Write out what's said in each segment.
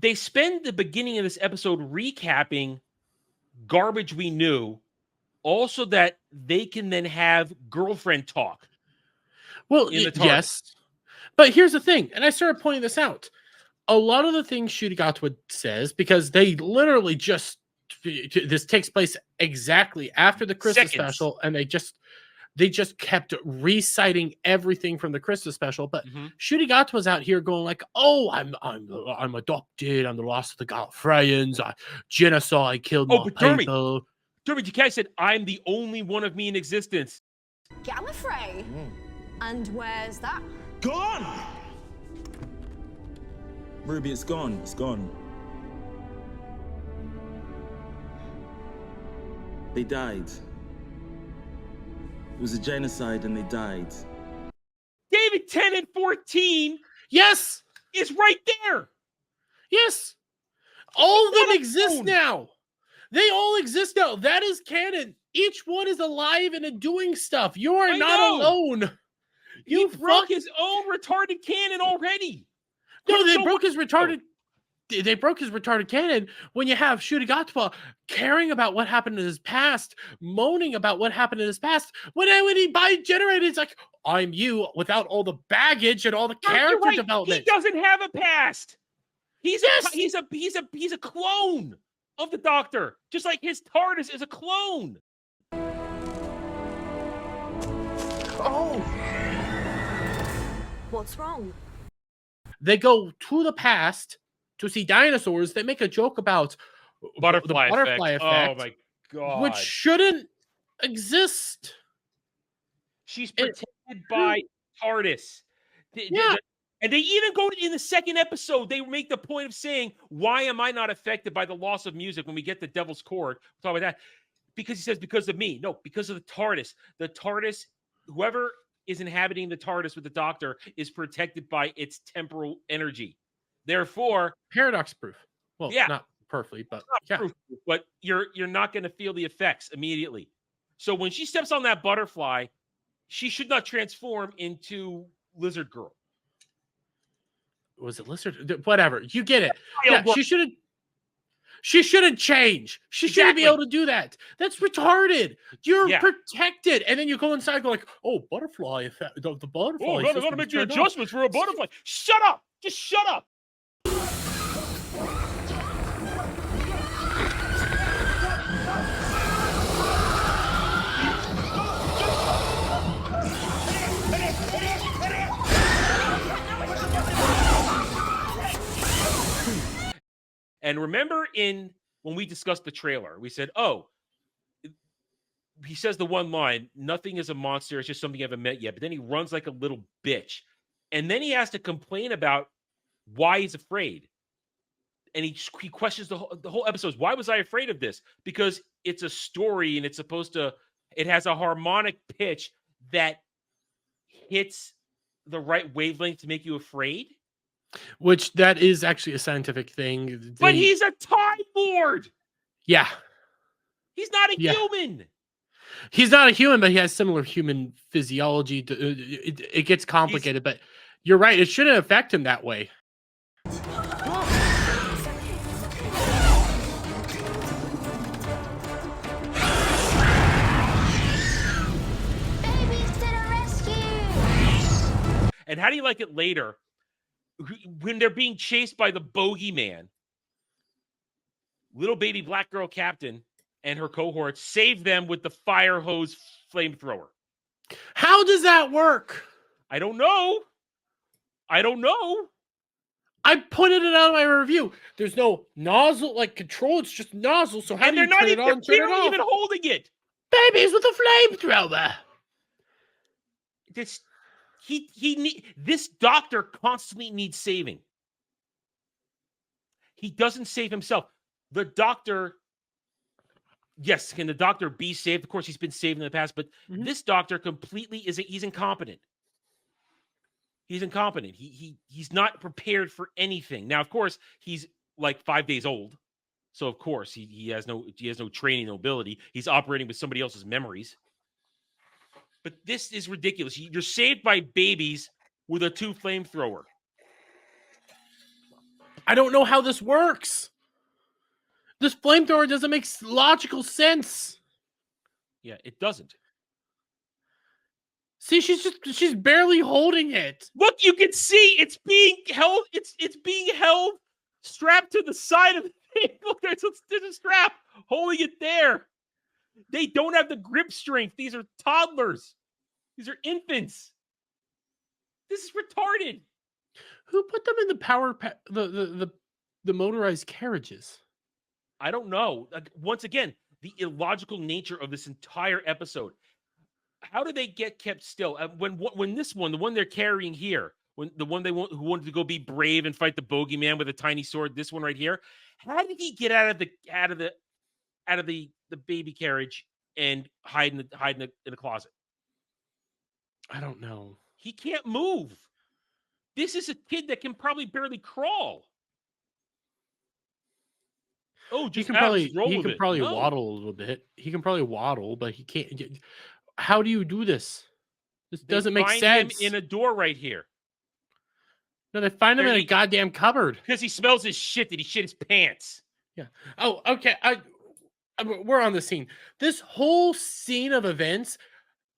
they spend the beginning of this episode recapping garbage we knew, also that they can then have girlfriend talk. Well, in the TARDIS. yes. But here's the thing, and I started pointing this out. A lot of the things Shudigatwa says, because they literally just, this takes place exactly after the Christmas special, and they just kept reciting everything from the Christmas special. But Shudigatwa's out here going like, "Oh, I'm adopted. I'm the last of the Gallifreyans. Genocide killed my people." Derby DK said, "I'm the only one of me in existence." Gallifrey? And where's that? Gone! Ruby, it's gone. It's gone. They died. It was a genocide and they died. David, 10 and 14. Yes! Is right there. Yes. All of them exist now. They all exist now. That is canon. Each one is alive and doing stuff. You are not alone. He broke his own retarded canon already. No, they broke his retarded. They broke his retarded canon when you have Shudigatwa caring about what happened in his past, moaning about what happened in his past. When he bi-generated, it's like, I'm you, without all the baggage and all the character development. He doesn't have a past. He's a clone of the Doctor, just like his TARDIS is a clone. Oh. What's wrong? They go to the past to see dinosaurs. They make a joke about the butterfly effect. Oh my god. Which shouldn't exist. She's protected by TARDIS. And they even go in the second episode, they make the point of saying, why am I not affected by the loss of music when we get the Devil's Chord? We'll talk about that. Because he says, because of me. No, because of the TARDIS. The TARDIS, whoever is inhabiting the TARDIS with the Doctor is protected by its temporal energy. Therefore, paradox proof. Well, not perfectly, but proof, but you're not going to feel the effects immediately. So when she steps on that butterfly, she should not transform into Lizard Girl. Was it Lizard? Whatever. You get it. Yeah, she shouldn't change. She shouldn't be able to do that. That's retarded. You're protected. And then you go inside and go like, oh, butterfly effect. The butterfly. Oh, I'm going to make the adjustments for a butterfly. Shut up. Just shut up. And remember when we discussed the trailer, we said, oh, he says the one line, nothing is a monster, it's just something I haven't met yet. But then he runs like a little bitch. And then he has to complain about why he's afraid. And he questions the whole episode. Why was I afraid of this? Because it's a story and it has a harmonic pitch that hits the right wavelength to make you afraid. Which that is actually a scientific thing. But he's a Time Lord. Yeah. He's not a human. He's not a human, but he has similar human physiology. It gets complicated, but you're right. It shouldn't affect him that way. Babies to the rescue! And how do you like it later? When they're being chased by the bogeyman, little baby black girl captain and her cohorts save them with the fire hose flamethrower. How does that work? I don't know. I pointed it out in my review. There's no nozzle like control. It's just nozzle. So how do you turn it on? They're not even holding it. Babies with a flamethrower. This Doctor constantly needs saving. He doesn't save himself. The Doctor, yes, can the Doctor be saved? Of course, he's been saved in the past, but this Doctor completely he's incompetent. He's incompetent. He's not prepared for anything. Now, of course, he's like 5 days old, so of course he has no training, no ability. He's operating with somebody else's memories. But this is ridiculous. You're saved by babies with a 2 flamethrower. I don't know how this works. This flamethrower doesn't make logical sense. Yeah, it doesn't. See, she's barely holding it. Look, you can see it's being held. It's being held, strapped to the side of the thing. Look, there's a strap holding it there. They don't have the grip strength. These are toddlers. These are infants. This is retarded. Who put them in the the motorized carriages? I don't know. Once again, the illogical nature of this entire episode. How do they get kept still? When this one, the one they're carrying here, when the one who wanted to go be brave and fight the bogeyman with a tiny sword, this one right here, how did he get out of the baby carriage and hide in the closet? I don't know. He can't move. This is a kid that can probably barely crawl. Oh, He can probably No. waddle a little bit. He can probably waddle, but he can't. How do you do this? This doesn't make sense. Him in a door right here. No, they find him in a goddamn cupboard because he smells his shit that he shit his pants. Yeah. Oh, okay. We're on the scene. This whole scene of events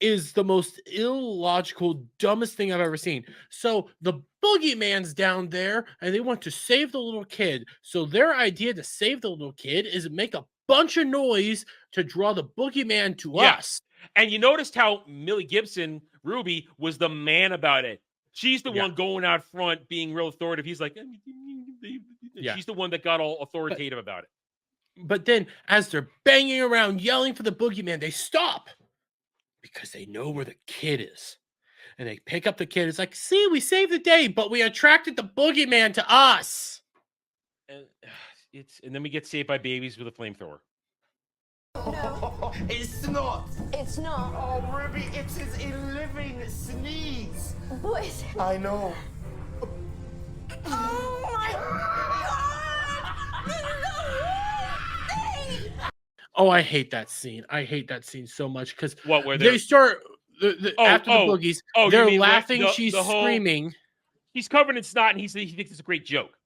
is the most illogical, dumbest thing I've ever seen. So the boogeyman's down there and they want to save the little kid. So their idea to save the little kid is make a bunch of noise to draw the boogeyman to us. And you noticed how Millie Gibson, Ruby, was the man about it. She's the one going out front being real authoritative. He's like, she's the one that got all authoritative about it. But then as they're banging around yelling for the boogeyman, they stop. Because they know where the kid is. And they pick up the kid. It's like, see, we saved the day, but we attracted the boogeyman to us. And then we get saved by babies with a flamethrower. No. It's not. It's not. Oh, Ruby, it is a living sneeze. What is it? I know. Oh my God! This is the worst thing! Oh, I hate that scene. I hate that scene so much because they start after the boogies. They're laughing. She's screaming. He's covered in snot, and he thinks it's a great joke.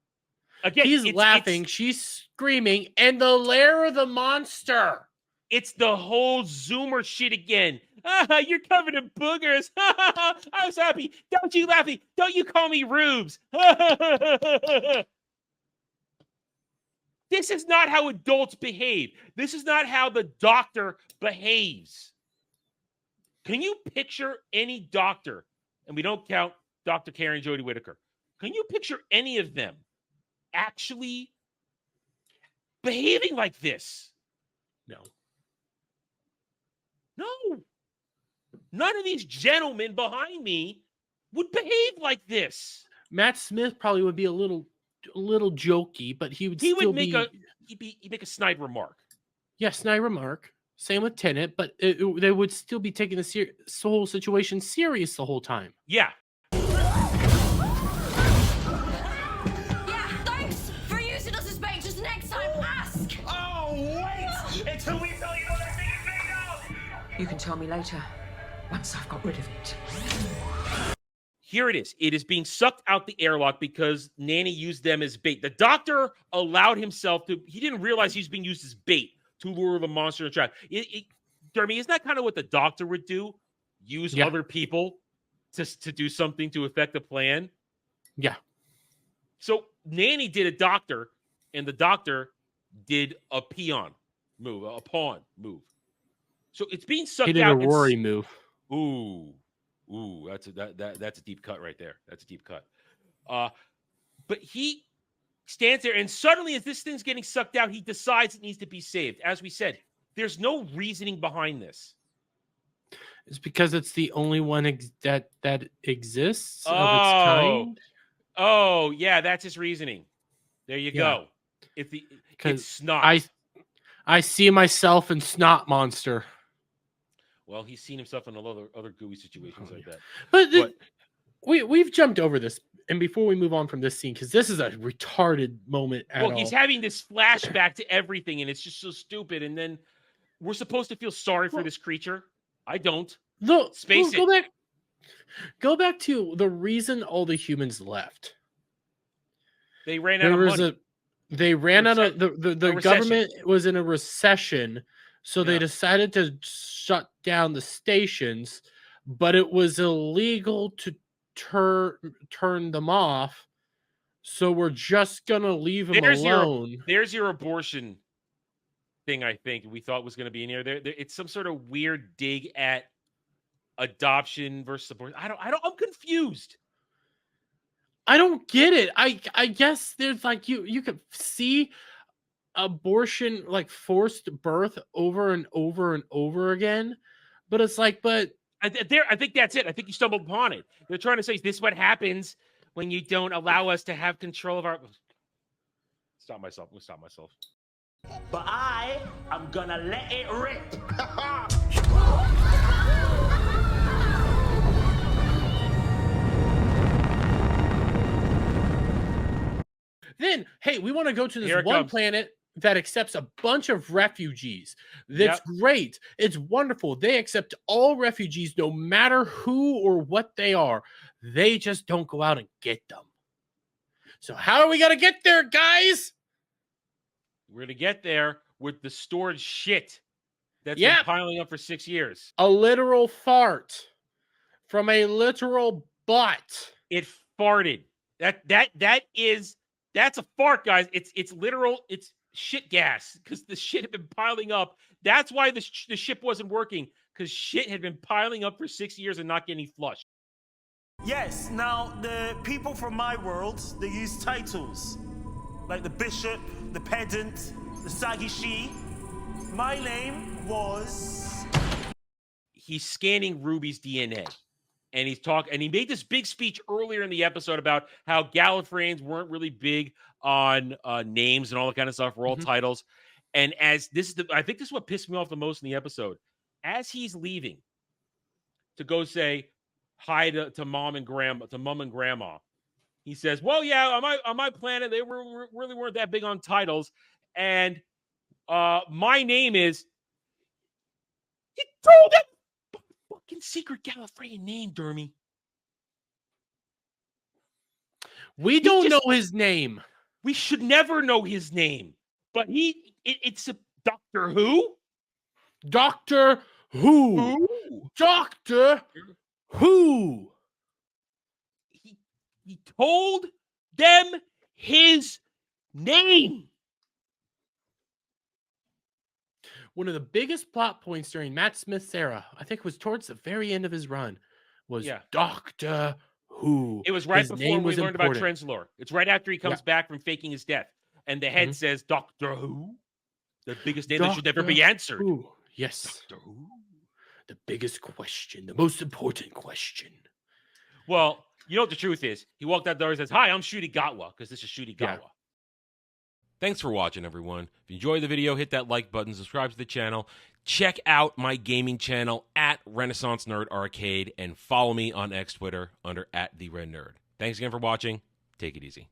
Again, he's laughing. She's screaming, and the lair of the monster. It's the whole Zoomer shit again. You're covered in boogers. I was happy. Don't you laugh? Don't you call me Rubes? This is not how adults behave. This is not how the doctor behaves. Can you picture any doctor, and we don't count Dr. Karen Jodie Whittaker, can you picture any of them actually behaving like this? No. No. None of these gentlemen behind me would behave like this. Matt Smith probably would be a little jokey, but he would make a snide remark. Yeah, snide remark. Same with Tennant, but they would still be taking the whole situation serious the whole time. Yeah. Yeah, thanks for using us as bait. Just next time, ask. Oh, wait! Until we tell you what that thing is made of! You can tell me later, once I've got rid of it. Here it is. It is being sucked out the airlock because Nanny used them as bait. The doctor allowed himself to... He didn't realize he was being used as bait to lure the monster in a trap. Jeremy, isn't that kind of what the doctor would do? Use other people to do something to affect the plan? Yeah. So Nanny did a doctor, and the doctor did a pawn move. So it's being sucked out. He did a Rory move. Ooh, that's a deep cut right there. That's a deep cut. But he stands there, and suddenly, as this thing's getting sucked out, he decides it needs to be saved. As we said, there's no reasoning behind this. It's because it's the only one that exists of its kind. Oh, yeah, that's his reasoning. There you go. It's snot. I see myself in Snot Monster. Well, he's seen himself in other gooey situations like that. But we've jumped over this, and before we move on from this scene, because this is a retarded moment he's having this flashback to everything, and it's just so stupid. And then we're supposed to feel sorry for this creature. I don't. Go back to the reason all the humans left. They ran out There of was money. they ran out of the recession. government was in a recession, so they Yeah. decided to shut down the stations, but it was illegal to turn them off. So we're just gonna leave them alone. There's your abortion thing. I think we thought was going to be in here. It's some sort of weird dig at adoption versus abortion. I'm confused. I don't get it. I guess there's like you could see abortion, like forced birth, over and over and over again, but it's like, but I think that's it. I think you stumbled upon it. They're trying to say, is this what happens when you don't allow us to have control of our... Stop myself. But I am gonna let it rip. then hey, we want to go to Here this it one comes. planet that accepts a bunch of refugees. That's great. It's wonderful. They accept all refugees, no matter who or what they are. They just don't go out and get them. So how are we gonna get there, guys? We're going to get there with the stored shit that's been Yep. piling up for 6 years. A literal fart from a literal butt. It farted. That's a fart, guys. It's literal. It's shit gas because the shit had been piling up. That's why the ship wasn't working, because shit had been piling up for 6 years and not getting flushed. Yes, now the people from my world, they use titles. Like the bishop, the pedant, the saggy she. My name was... He's scanning Ruby's DNA. And he made this big speech earlier in the episode about how Gallifreyans weren't really big on names and all that kind of stuff, we're all titles. And as I think this is what pissed me off the most in the episode. As he's leaving to go say hi to mom and grandma, he says, "Well, yeah, on my planet, they really weren't that big on titles, and my name is." He told that fucking secret Gallifreyan name, Dermy. We don't know his name. We should never know his name, but it's a Doctor Who. Doctor Who. Doctor Who. He told them his name. One of the biggest plot points during Matt Smith's era, I think it was towards the very end of his run, was Doctor Who. It was right before we learned about Trenzlore. It's right after he comes back from faking his death. And the head says, Doctor Who? The biggest name that should never be answered. Who? Yes. Doctor Who? The biggest question, the most important question. Well, you know what the truth is? He walked out the door and says, "Hi, I'm Ncuti Gatwa," because this is Ncuti Gatwa. Yeah. Thanks for watching, everyone. If you enjoyed the video, hit that like button, subscribe to the channel, check out my gaming channel at Renaissance Nerd Arcade, and follow me on X Twitter under @TheRedNerd. Thanks again for watching. Take it easy.